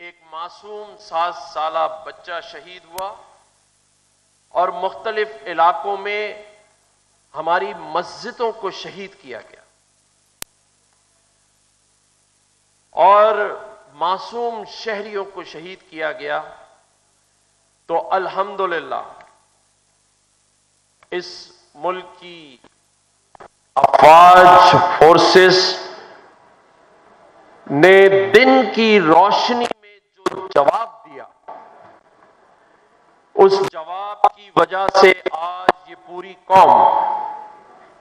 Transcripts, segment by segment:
ایک معصوم 7 سالہ بچہ شہید ہوا اور مختلف علاقوں میں ہماری مسجدوں کو شہید کیا گیا اور معصوم شہریوں کو شہید کیا گیا، تو الحمدللہ اس ملک کی افواج فورسز نے دن کی روشنی میں جو جواب دیا، اس جواب کی وجہ سے آج یہ پوری قوم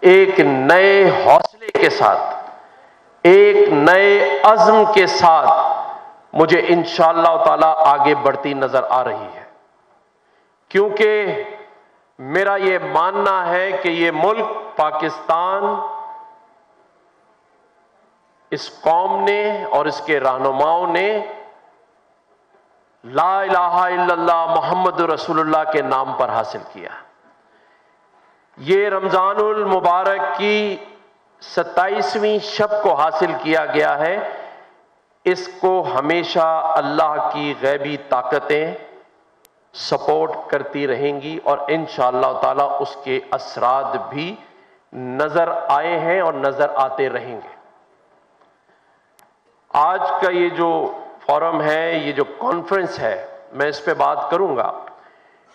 ایک نئے حوصلے کے ساتھ، ایک نئے عزم کے ساتھ مجھے انشاءاللہ تعالی آگے بڑھتی نظر آ رہی ہے، کیونکہ میرا یہ ماننا ہے کہ یہ ملک پاکستان اس قوم نے اور اس کے رہنماؤں نے لا الہ الا اللہ محمد رسول اللہ کے نام پر حاصل کیا۔ یہ رمضان المبارک کی 27ویں شب کو حاصل کیا گیا ہے، اس کو ہمیشہ اللہ کی غیبی طاقتیں سپورٹ کرتی رہیں گی اور انشاءاللہ تعالی اس کے اثرات بھی نظر آئے ہیں اور نظر آتے رہیں گے۔ آج کا یہ جو فورم ہے، یہ جو کانفرنس ہے، میں اس پہ بات کروں گا،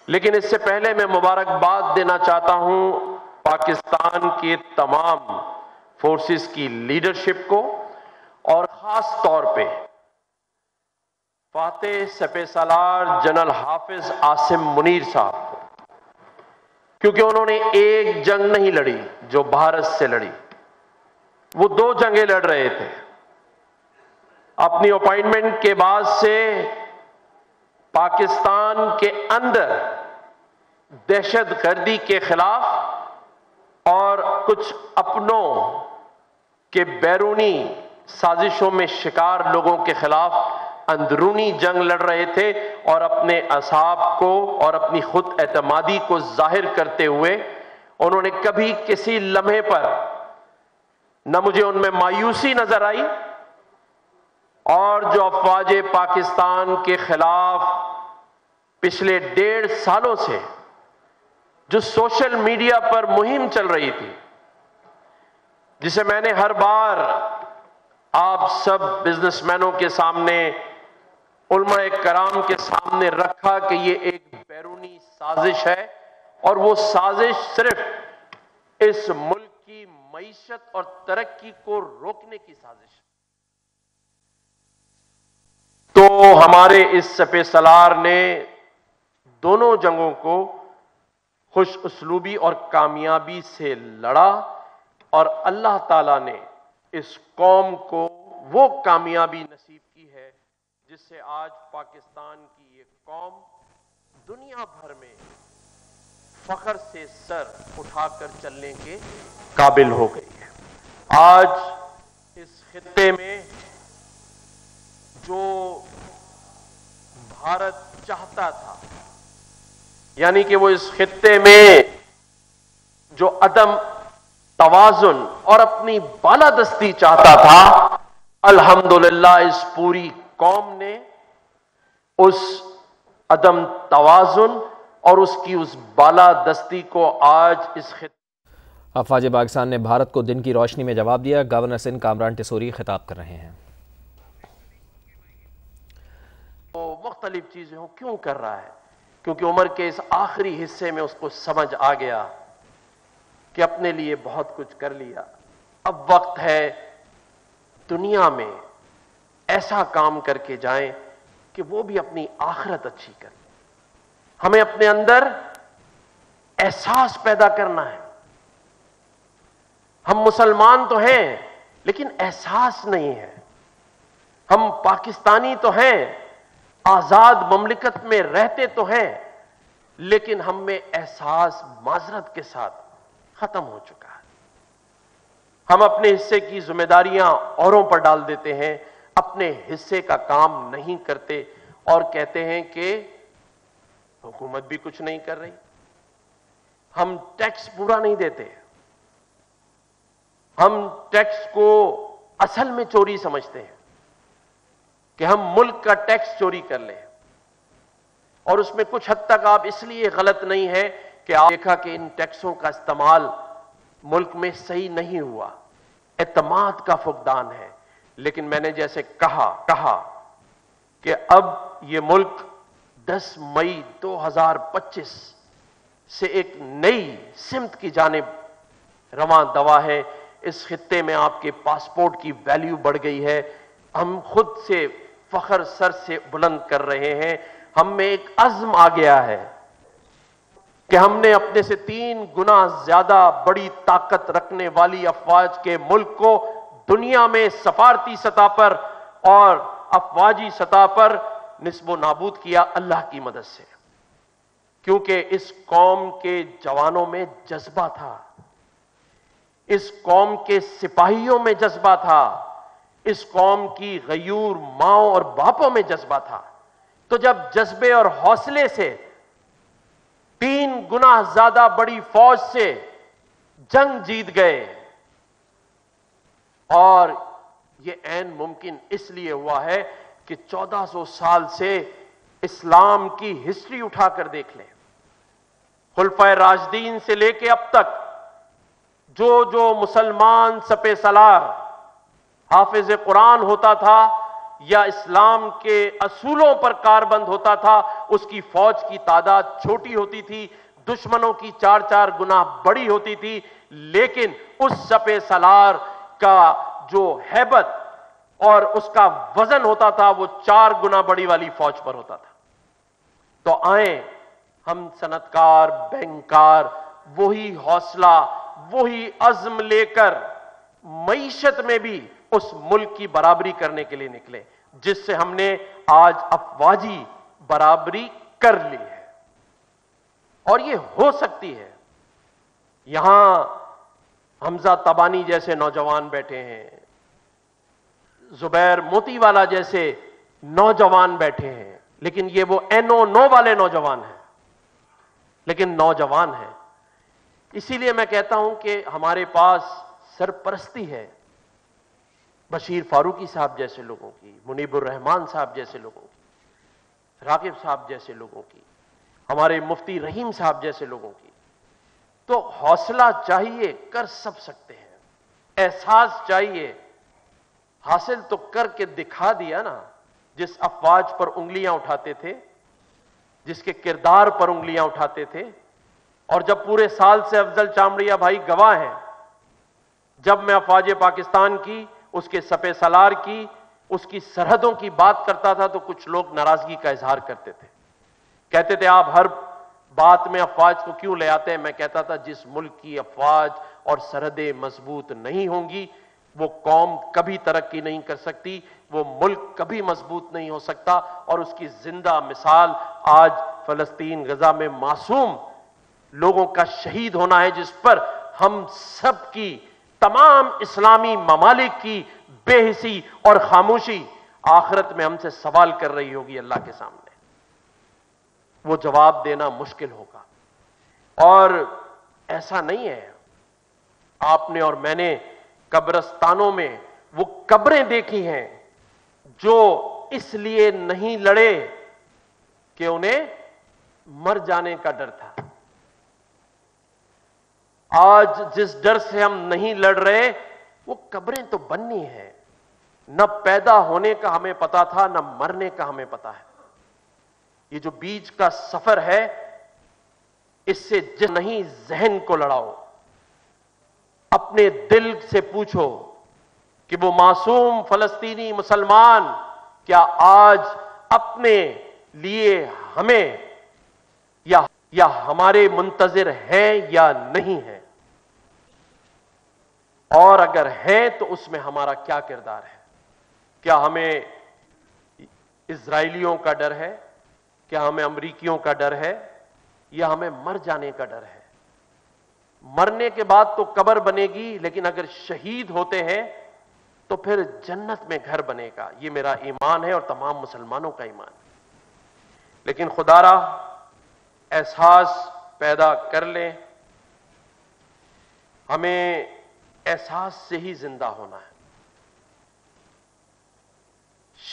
لیکن اس سے پہلے میں مبارکباد دینا چاہتا ہوں پاکستان کے تمام فورسز کی لیڈرشپ کو اور خاص طور پہ فاتح سپہ سالار جنرل حافظ عاصم منیر صاحب کو، کیونکہ انہوں نے ایک جنگ نہیں لڑی جو بھارت سے لڑی، وہ 2 جنگیں لڑ رہے تھے۔ اپنی اپائنٹمنٹ کے بعد سے پاکستان کے اندر دہشت گردی کے خلاف اور کچھ اپنوں کے بیرونی سازشوں میں شکار لوگوں کے خلاف اندرونی جنگ لڑ رہے تھے، اور اپنے اصحاب کو اور اپنی خود اعتمادی کو ظاہر کرتے ہوئے انہوں نے کبھی کسی لمحے پر نہ مجھے ان میں مایوسی نظر آئی، اور جو افواج پاکستان کے خلاف پچھلے 1.5 سالوں سے جو سوشل میڈیا پر مہم چل رہی تھی، جسے میں نے ہر بار آپ سب بزنس مینوں کے سامنے، علماء کرام کے سامنے رکھا کہ یہ ایک بیرونی سازش ہے، اور وہ سازش صرف اس ملک کی معیشت اور ترقی کو روکنے کی سازش ہے۔ تو ہمارے اس سپہ سالار نے دونوں جنگوں کو خوش اسلوبی اور کامیابی سے لڑا، اور اللہ تعالیٰ نے اس قوم کو وہ کامیابی نصیب کی ہے جس سے آج پاکستان کی یہ قوم دنیا بھر میں فخر سے سر اٹھا کر چلنے کے قابل ہو گئی ہے۔ آج اس خطے میں جو بھارت چاہتا تھا، یعنی کہ وہ اس خطے میں جو عدم توازن اور اپنی بالادستی چاہتا تھا، الحمدللہ اس پوری قوم نے اس عدم توازن اور اس کی اس بالادستی کو آج اس خطے افواج پاکستان نے بھارت کو دن کی روشنی میں جواب دیا۔ گورنر سندھ کامران ٹیسوری خطاب کر رہے ہیں۔ وہ مختلف چیزیں ہوں کیوں کر رہا ہے؟ کیونکہ عمر کے اس آخری حصے میں اس کو سمجھ آ گیا کہ اپنے لیے بہت کچھ کر لیا، اب وقت ہے دنیا میں ایسا کام کر کے جائیں کہ وہ بھی اپنی آخرت اچھی کریں۔ ہمیں اپنے اندر احساس پیدا کرنا ہے۔ ہم مسلمان تو ہیں لیکن احساس نہیں ہے۔ ہم پاکستانی تو ہیں، آزاد مملکت میں رہتے تو ہیں، لیکن ہم میں احساس معذرت کے ساتھ ختم ہو چکا ہے۔ ہم اپنے حصے کی ذمہ داریاں اوروں پر ڈال دیتے ہیں، اپنے حصے کا کام نہیں کرتے اور کہتے ہیں کہ حکومت بھی کچھ نہیں کر رہی، ہم ٹیکس پورا نہیں دیتے، ہم ٹیکس کو اصل میں چوری سمجھتے ہیں۔ کہ ہم ملک کا ٹیکس چوری کر لیں، اور اس میں کچھ حد تک آپ اس لیے غلط نہیں ہے کہ آپ دیکھا کہ ان ٹیکسوں کا استعمال ملک میں صحیح نہیں ہوا، اعتماد کا فقدان ہے۔ لیکن میں نے جیسے کہا کہ اب یہ ملک 10 مئی 2025 سے ایک نئی سمت کی جانب رواں دوا ہے۔ اس خطے میں آپ کے پاسپورٹ کی ویلیو بڑھ گئی ہے، ہم خود سے فخر سر سے بلند کر رہے ہیں، ہم میں ایک عزم آ گیا ہے کہ ہم نے اپنے سے 3 گنا زیادہ بڑی طاقت رکھنے والی افواج کے ملک کو دنیا میں سفارتی سطح پر اور افواجی سطح پر نصب و نابود کیا اللہ کی مدد سے، کیونکہ اس قوم کے جوانوں میں جذبہ تھا، اس قوم کے سپاہیوں میں جذبہ تھا، اس قوم کی غیور ماؤں اور باپوں میں جذبہ تھا۔ تو جب جذبے اور حوصلے سے 3 گنا زیادہ بڑی فوج سے جنگ جیت گئے، اور یہ عین ممکن اس لیے ہوا ہے کہ 1400 سال سے اسلام کی ہسٹری اٹھا کر دیکھ لیں، خلفائے راشدین سے لے کے اب تک جو مسلمان سپہ سالار حافظ قرآن ہوتا تھا یا اسلام کے اصولوں پر کاربند ہوتا تھا، اس کی فوج کی تعداد چھوٹی ہوتی تھی، دشمنوں کی 4 گنا بڑی ہوتی تھی، لیکن اس سپہ سالار کا جو ہیبت اور اس کا وزن ہوتا تھا وہ 4 گنا بڑی والی فوج پر ہوتا تھا۔ تو آئیں ہم صنعتکار، بینکار وہی حوصلہ، وہی عزم لے کر معیشت میں بھی اس ملک کی برابری کرنے کے لیے نکلے جس سے ہم نے آج افواجی برابری کر لی ہے، اور یہ ہو سکتی ہے۔ یہاں حمزہ تبانی جیسے نوجوان بیٹھے ہیں، زبیر موتی والا جیسے نوجوان بیٹھے ہیں، لیکن یہ وہ NO9 والے نوجوان ہیں، لیکن نوجوان ہیں۔ اسی لیے میں کہتا ہوں کہ ہمارے پاس سرپرستی ہے بشیر فاروقی صاحب جیسے لوگوں کی، منیب الرحمان صاحب جیسے لوگوں کی، راغب صاحب جیسے لوگوں کی، ہمارے مفتی رحیم صاحب جیسے لوگوں کی۔ تو حوصلہ چاہیے، کر سب سکتے ہیں، احساس چاہیے، حاصل تو کر کے دکھا دیا نا۔ جس افواج پر انگلیاں اٹھاتے تھے، جس کے کردار پر انگلیاں اٹھاتے تھے، اور جب پورے سال سے افضل چامڑیا بھائی گواہ ہیں، جب میں افواج پاکستان کی، اس کے سپہ سالار کی، اس کی سرحدوں کی بات کرتا تھا تو کچھ لوگ ناراضگی کا اظہار کرتے تھے، کہتے تھے آپ ہر بات میں افواج کو کیوں لے آتے ہیں؟ میں کہتا تھا جس ملک کی افواج اور سرحدیں مضبوط نہیں ہوں گی وہ قوم کبھی ترقی نہیں کر سکتی، وہ ملک کبھی مضبوط نہیں ہو سکتا۔ اور اس کی زندہ مثال آج فلسطین غزہ میں معصوم لوگوں کا شہید ہونا ہے، جس پر ہم سب کی، تمام اسلامی ممالک کی بے حسی اور خاموشی آخرت میں ہم سے سوال کر رہی ہوگی اللہ کے سامنے، وہ جواب دینا مشکل ہوگا۔ اور ایسا نہیں ہے، آپ نے اور میں نے قبرستانوں میں وہ قبریں دیکھی ہیں جو اس لیے نہیں لڑے کہ انہیں مر جانے کا ڈر تھا۔ آج جس ڈر سے ہم نہیں لڑ رہے وہ قبریں تو بننی ہیں، نہ پیدا ہونے کا ہمیں پتا تھا، نہ مرنے کا ہمیں پتا ہے۔ یہ جو بیچ کا سفر ہے اس سے نہیں ذہن کو لڑاؤ، اپنے دل سے پوچھو کہ وہ معصوم فلسطینی مسلمان کیا آج اپنے لیے ہمیں یا ہمارے منتظر ہیں یا نہیں ہیں، اور اگر ہیں تو اس میں ہمارا کیا کردار ہے؟ کیا ہمیں اسرائیلیوں کا ڈر ہے؟ کیا ہمیں امریکیوں کا ڈر ہے؟ یا ہمیں مر جانے کا ڈر ہے؟ مرنے کے بعد تو قبر بنے گی، لیکن اگر شہید ہوتے ہیں تو پھر جنت میں گھر بنے گا۔ یہ میرا ایمان ہے اور تمام مسلمانوں کا ایمان ہے۔ لیکن خدا را احساس پیدا کر لیں، ہمیں احساس سے ہی زندہ ہونا ہے۔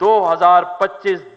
2025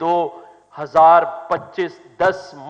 2025 10